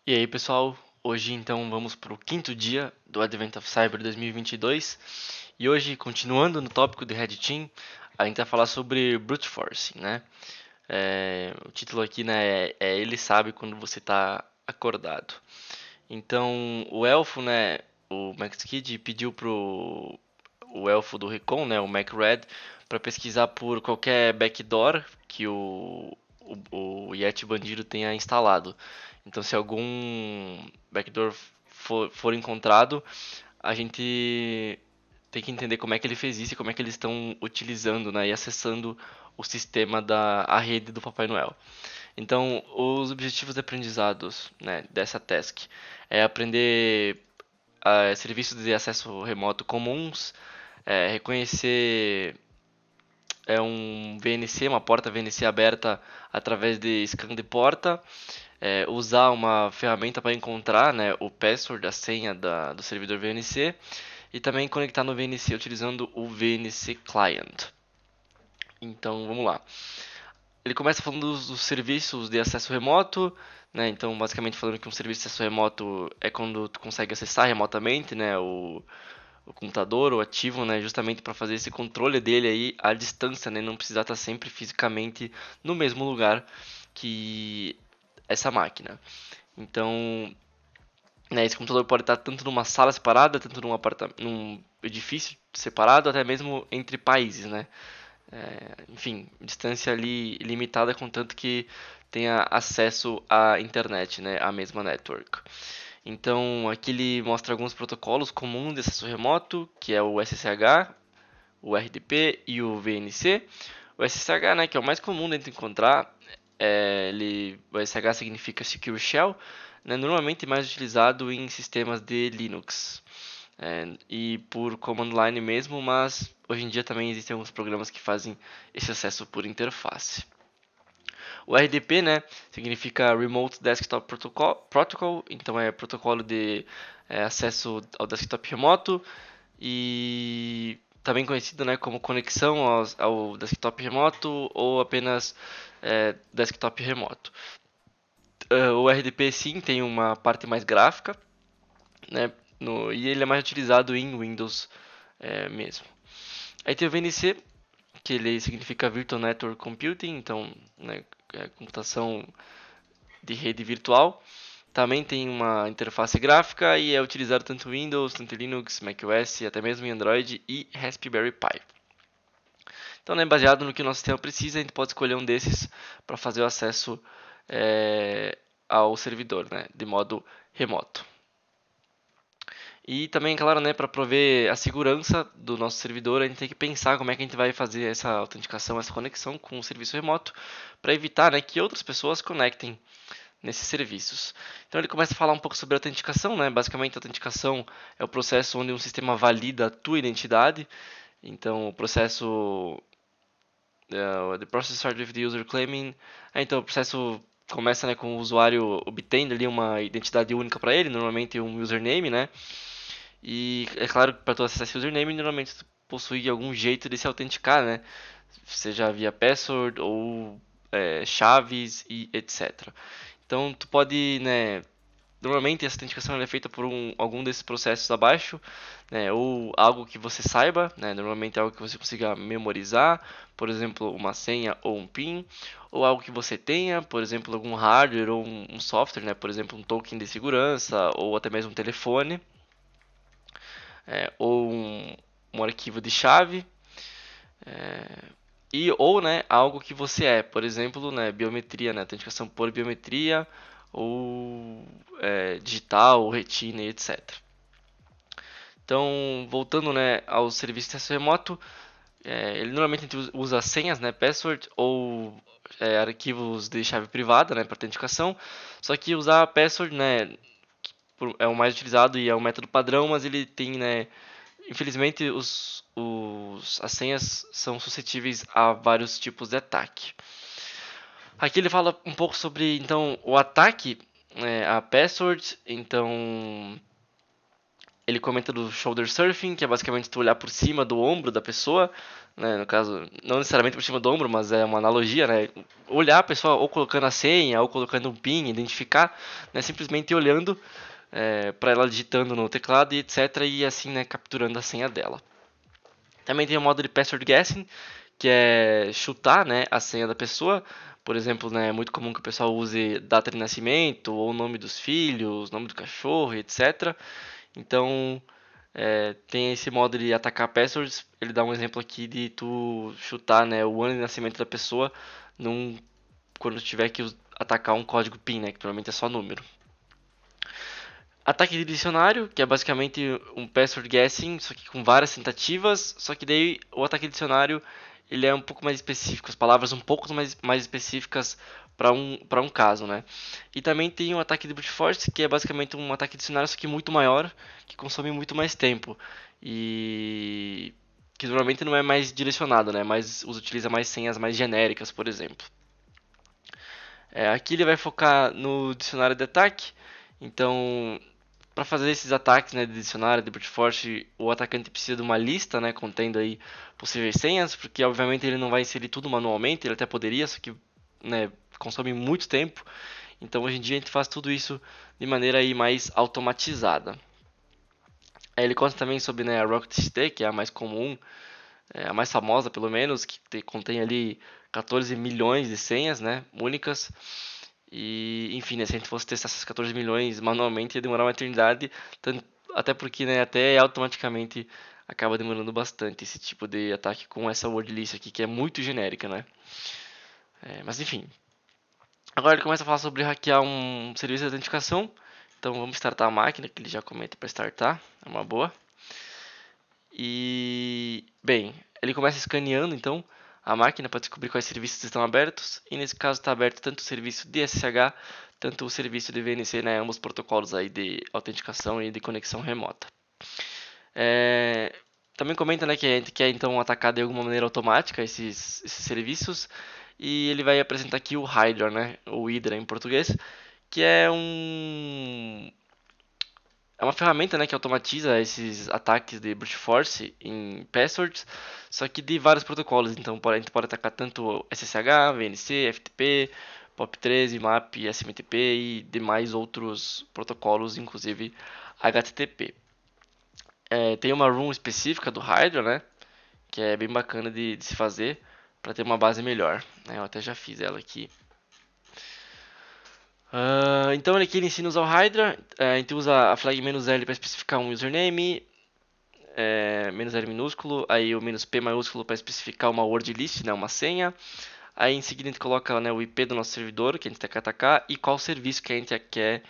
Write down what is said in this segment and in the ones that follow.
E aí, pessoal? Hoje então vamos para o quinto dia do Advent of Cyber 2022 e hoje, continuando no tópico de Red Team, a gente vai falar sobre Brute Force, né? O título aqui, né, é Ele Sabe Quando Você Está Acordado. Então, o elfo, né, o Max Kidd pediu pro o elfo do Recon, né, o Mac Red, para pesquisar por qualquer backdoor que o Yeti bandido tenha instalado. Então, se algum backdoor for encontrado, a gente tem que entender como é que ele fez isso e como é que eles estão utilizando, né, e acessando o sistema a rede do Papai Noel. Então, os objetivos de aprendizados, né, dessa task é aprender serviços de acesso remoto comuns, reconhecer um VNC, uma porta VNC aberta através de scan de porta, usar uma ferramenta para encontrar, né, o password, a senha do servidor VNC, e também conectar no VNC utilizando o VNC Client. Então, vamos lá. Ele começa falando dos serviços de acesso remoto, né? Então, basicamente falando que um serviço de acesso remoto é quando tu consegue acessar remotamente, né, o computador, o ativo, né, justamente para fazer esse controle dele aí à distância, né, não precisar estar sempre fisicamente no mesmo lugar que essa máquina. Então, né, esse computador pode estar tanto numa sala separada, tanto num edifício separado, até mesmo entre países, né? Enfim, distância ali limitada, contanto que tenha acesso à internet, né, à mesma network. Então, aqui ele mostra alguns protocolos comuns de acesso remoto, que é o SSH, o RDP e o VNC. O SSH, né, que é o mais comum de encontrar, o SSH significa Secure Shell, né, normalmente mais utilizado em sistemas de Linux. E por command line mesmo, mas hoje em dia também existem alguns programas que fazem esse acesso por interface. O RDP, né, significa Remote Desktop Protocol, então é protocolo de acesso ao desktop remoto e também conhecido, né, como conexão ao desktop remoto ou apenas desktop remoto. O RDP sim tem uma parte mais gráfica, né, e ele é mais utilizado em Windows mesmo. Aí tem o VNC, que ele significa Virtual Network Computing, então, né, computação de rede virtual. Também tem uma interface gráfica e é utilizado tanto em Windows, tanto em Linux, macOS, até mesmo em Android e Raspberry Pi. Então, né, baseado no que o nosso sistema precisa, a gente pode escolher um desses para fazer o acesso é, ao servidor, né, de modo remoto. E também, claro, né, para prover a segurança do nosso servidor, a gente tem que pensar como é que a gente vai fazer essa autenticação, essa conexão com o serviço remoto, para evitar, né, que outras pessoas conectem nesses serviços. Então ele começa a falar um pouco sobre a autenticação, né? Basicamente, a autenticação é o processo onde um sistema valida a tua identidade. Então, o processo the process starts with the user claiming. Então, o processo começa, né, com o usuário obtendo ali uma identidade única para ele, normalmente um username, né? E é claro que para tu acessar esse username, normalmente tu possui algum jeito de se autenticar, né? Seja via password ou chaves e etc. Então tu pode, né, normalmente essa autenticação é feita por algum desses processos abaixo, né, ou algo que você saiba, né, normalmente é algo que você consiga memorizar, por exemplo, uma senha ou um PIN, ou algo que você tenha, por exemplo, algum hardware ou um software, né, por exemplo, um token de segurança ou até mesmo um telefone, ou um arquivo de chave, e ou, né, algo que você é, por exemplo, né, biometria, né, autenticação por biometria ou digital, ou retina, etc. Então, voltando, né, ao serviço de acesso remoto, ele normalmente usa senhas, né, password ou arquivos de chave privada, né, para autenticação. Só que usar password, né, é o mais utilizado e é o método padrão, mas ele tem, né, infelizmente as senhas são suscetíveis a vários tipos de ataque. Aqui ele fala um pouco sobre então o ataque, a password. Então Ele comenta do shoulder surfing, que é basicamente tu olhar por cima do ombro da pessoa, né? No caso, não necessariamente por cima do ombro, mas é uma analogia, né? Olhar a pessoa ou colocando a senha, ou colocando um PIN, identificar, né? Simplesmente olhando para ela digitando no teclado e etc. E assim, né? Capturando a senha dela. Também tem o modo de password guessing, que é chutar, né, a senha da pessoa. Por exemplo, né, é muito comum que o pessoal use data de nascimento, ou nome dos filhos, nome do cachorro, etc. Então, tem esse modo de atacar passwords. Ele dá um exemplo aqui de tu chutar, né, o ano de nascimento da pessoa quando tu tiver que atacar um código PIN, né, que provavelmente é só número. Ataque de dicionário, que é basicamente um password guessing, só que com várias tentativas, só que daí o ataque de dicionário ele é um pouco mais específico, as palavras um pouco mais específicas para um caso, né? E também tem o ataque de brute force, que é basicamente um ataque de dicionário, só que muito maior, que consome muito mais tempo. E que normalmente não é mais direcionado, né? Mas utiliza mais senhas mais genéricas, por exemplo. Aqui ele vai focar no dicionário de ataque, então para fazer esses ataques, né, de dicionário, de brute force, o atacante precisa de uma lista, né, contendo aí possíveis senhas, porque obviamente ele não vai inserir tudo manualmente, ele até poderia, só que, né, consome muito tempo. Então hoje em dia a gente faz tudo isso de maneira aí mais automatizada. Ele conta também sobre, né, a RocketXT, que é a mais comum, a mais famosa pelo menos, que contém ali 14 milhões de senhas, né, únicas. E, enfim, né, se a gente fosse testar essas 14 milhões manualmente, ia demorar uma eternidade, até porque, né, até automaticamente acaba demorando bastante esse tipo de ataque com essa word list aqui, que é muito genérica, né? Mas enfim. Agora ele começa a falar sobre hackear um serviço de autenticação. Então vamos startar a máquina, que ele já comenta para startar, é uma boa. E, bem, ele começa escaneando então a máquina para descobrir quais serviços estão abertos. E nesse caso está aberto tanto o serviço de SSH, tanto o serviço de VNC, né, ambos protocolos aí de autenticação e de conexão remota. É, também comenta, né, que a gente quer então atacar de alguma maneira automática esses serviços. E ele vai apresentar aqui o Hydra, né, ou Hydra em português, que é uma ferramenta, né, que automatiza esses ataques de brute force em passwords, só que de vários protocolos. Então a gente pode atacar tanto SSH, VNC, FTP, POP13, MAP, SMTP e demais outros protocolos, inclusive HTTP. Tem uma room específica do Hydra, né, que é bem bacana de se fazer para ter uma base melhor. Né? Eu até já fiz ela aqui. Então aqui ele ensina a usar o Hydra. A gente usa a flag "-l para especificar um username, "-l minúsculo, aí o "-p" maiúsculo para especificar uma word list, né, uma senha. Aí em seguida a gente coloca, né, o IP do nosso servidor que a gente quer atacar e qual serviço que a gente quer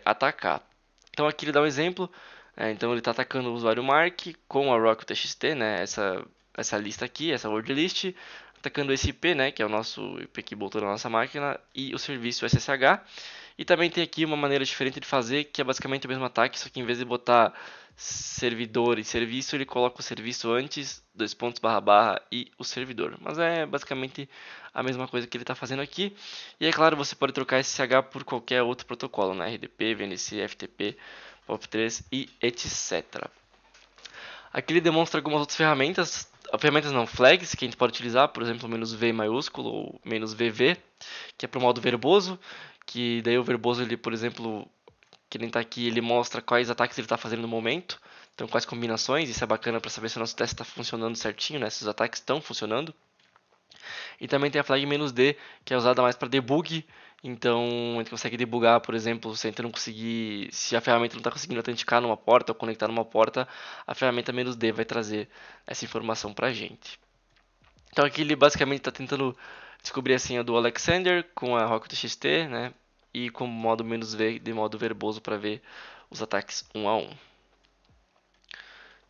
atacar. Então aqui ele dá um exemplo. Então ele está atacando o usuário Mark com a Rocket.txt, né, essa lista aqui, essa word list, atacando esse IP, né, que é o nosso IP que botou na nossa máquina, e o serviço SSH. E também tem aqui uma maneira diferente de fazer, que é basicamente o mesmo ataque, só que em vez de botar servidor e serviço, ele coloca o serviço antes, dois pontos, barra, barra e o servidor. Mas é basicamente a mesma coisa que ele está fazendo aqui. E é claro, você pode trocar SSH por qualquer outro protocolo, né? RDP, VNC, FTP, POP3 e etc. Aqui ele demonstra algumas outras ferramentas não, flags que a gente pode utilizar, por exemplo, "-v" maiúsculo ou "-vv", que é para o modo verboso, que daí o verboso, ele, por exemplo, que nem está aqui, ele mostra quais ataques ele está fazendo no momento, então quais combinações, isso é bacana para saber se o nosso teste está funcionando certinho, né, se os ataques estão funcionando. E também tem a flag "-d", que é usada mais para debug, então a gente consegue debugar, por exemplo, se a gente não conseguir, se a ferramenta não está conseguindo autenticar numa porta ou conectar numa porta, a ferramenta "-d" vai trazer essa informação para a gente. Então aqui ele basicamente está tentando descobrir a senha do Alexander com a Rocket.txt, né? E com o modo "-v" de modo verboso para ver os ataques um a um.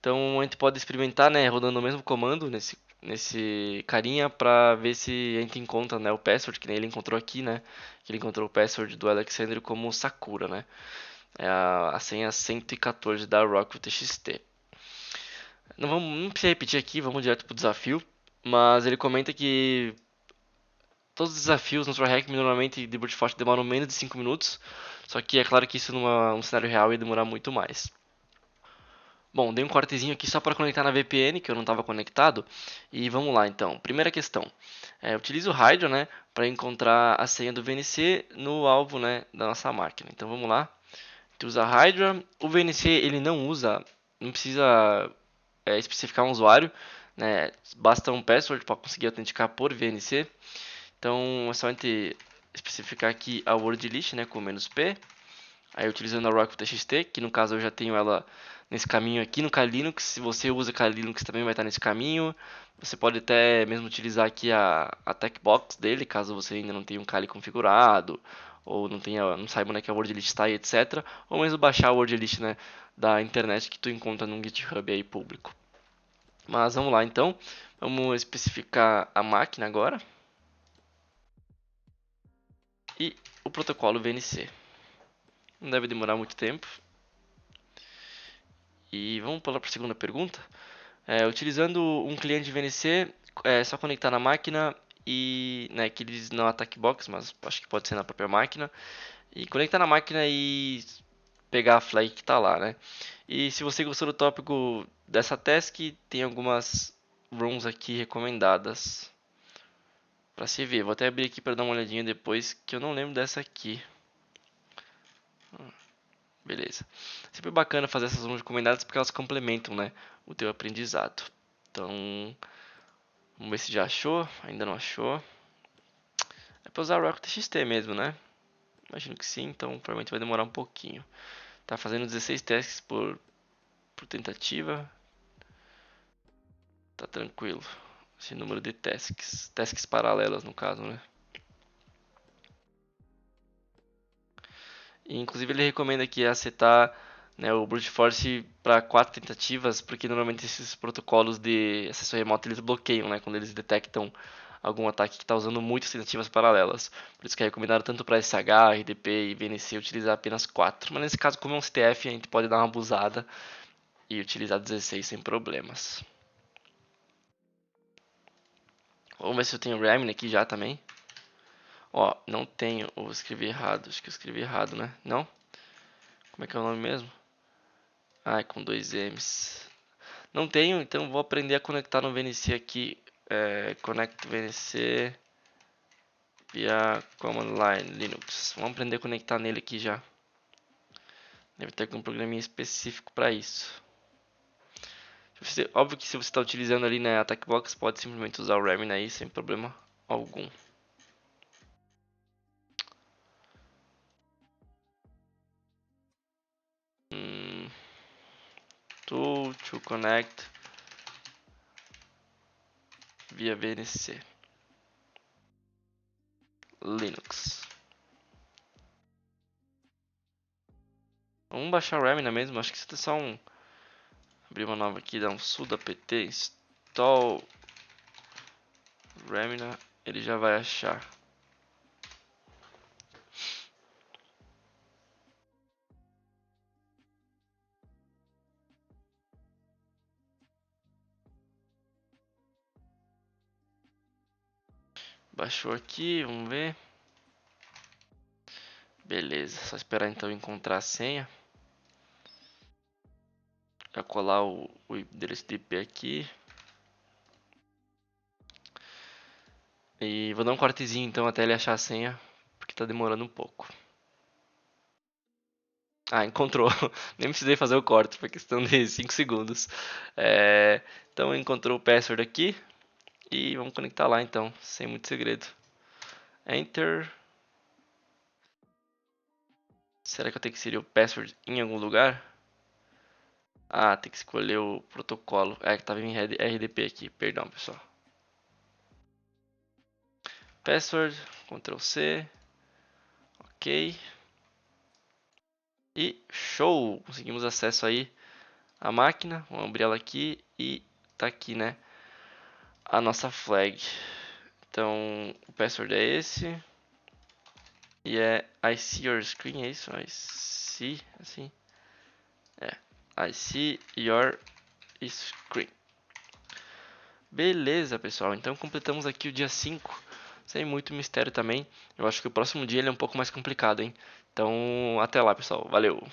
Então a gente pode experimentar, né, rodando o mesmo comando nesse carinha para ver se a gente encontra, né, o password que nem ele encontrou aqui, né? Que ele encontrou o password do Alexander como Sakura, né? É a senha 114 da Rocket.txt. Não precisa repetir aqui, vamos direto pro desafio. Mas ele comenta que todos os desafios no TryHack normalmente de brute force demoram menos de 5 minutos. Só que é claro que isso num cenário real ia demorar muito mais. Bom, dei um cortezinho aqui só para conectar na VPN, que eu não estava conectado. E vamos lá então. Primeira questão. Utilizo o Hydra, né, para encontrar a senha do VNC no alvo, né, da nossa máquina. Então vamos lá. A gente usa Hydra. O VNC ele não usa, não precisa especificar um usuário, né? Basta um password para conseguir autenticar por VNC. Então é só a gente especificar aqui a word list, né, com "-p". Aí utilizando a Rocket.txt, que no caso eu já tenho ela nesse caminho aqui no Kali Linux. Se você usa Kali Linux também vai estar nesse caminho. Você pode até mesmo utilizar aqui a Techbox dele, caso você ainda não tenha um Kali configurado, ou não saiba onde é que a word list está, etc. Ou mesmo baixar a word list, né, da internet que tu encontra no GitHub aí público. Mas vamos lá então, vamos especificar a máquina agora e o protocolo VNC. Não deve demorar muito tempo. E vamos pular para a segunda pergunta. Utilizando um cliente VNC, é só conectar na máquina e, né, que eles não Attack Box, mas acho que pode ser na própria máquina. E conectar na máquina e pegar a flag que está lá, né? E se você gostou do tópico dessa task, tem algumas runs aqui recomendadas para se ver. Vou até abrir aqui para dar uma olhadinha depois, que eu não lembro dessa aqui. Beleza. Sempre bacana fazer essas runs recomendadas porque elas complementam, né, o teu aprendizado. Então, vamos ver se já achou. Ainda não achou. É para usar o Rocket.txt mesmo, né? Imagino que sim, então provavelmente vai demorar um pouquinho. Tá fazendo 16 testes por tentativa. Tá tranquilo. Esse número de tasks. Tasks paralelas, no caso, né? E, inclusive, ele recomenda aqui setar, né, o Brute Force para 4 tentativas, porque normalmente esses protocolos de acesso remoto eles bloqueiam, né, quando eles detectam algum ataque que está usando muitas tentativas paralelas. Por isso que é recomendado tanto para SH, RDP e VNC utilizar apenas 4. Mas nesse caso, como é um CTF, a gente pode dar uma abusada e utilizar 16 sem problemas. Vamos ver se eu tenho Remini aqui já também. Ó, não tenho, ou escrevi errado, acho que eu escrevi errado, né? Não? Como é que é o nome mesmo? Ah, é com dois M's. Não tenho, então vou aprender a conectar no VNC aqui. Connect VNC via Command Line Linux. Vamos aprender a conectar nele aqui já. Deve ter algum programinha específico para isso. Óbvio que se você está utilizando ali na Attackbox, pode simplesmente usar o Remini aí sem problema algum. Tool to connect via VNC Linux. Vamos baixar o Remini mesmo, acho que isso é só um... Abrir uma nova aqui, dar um sudo apt install Remini, ele já vai achar. Baixou aqui, vamos ver. Beleza, só esperar então encontrar a senha. Já colar o endereço de IP aqui. E vou dar um cortezinho então até ele achar a senha, porque tá demorando um pouco. Ah, encontrou. Nem precisei fazer o corte, foi questão de 5 segundos. Então encontrou o password aqui. E vamos conectar lá então, sem muito segredo. Enter. Será que eu tenho que inserir o password em algum lugar? Ah, tem que escolher o protocolo. Que estava em RDP aqui, perdão pessoal. Password, Ctrl C. Ok. E show! Conseguimos acesso aí à máquina. Vamos abrir ela aqui e tá aqui, né? A nossa flag. Então, o password é esse. E é I see your screen, é isso? I see, assim. I see your screen. Beleza, pessoal. Então completamos aqui o dia 5. Sem muito mistério também. Eu acho que o próximo dia ele é um pouco mais complicado, hein? Então, até lá, pessoal. Valeu!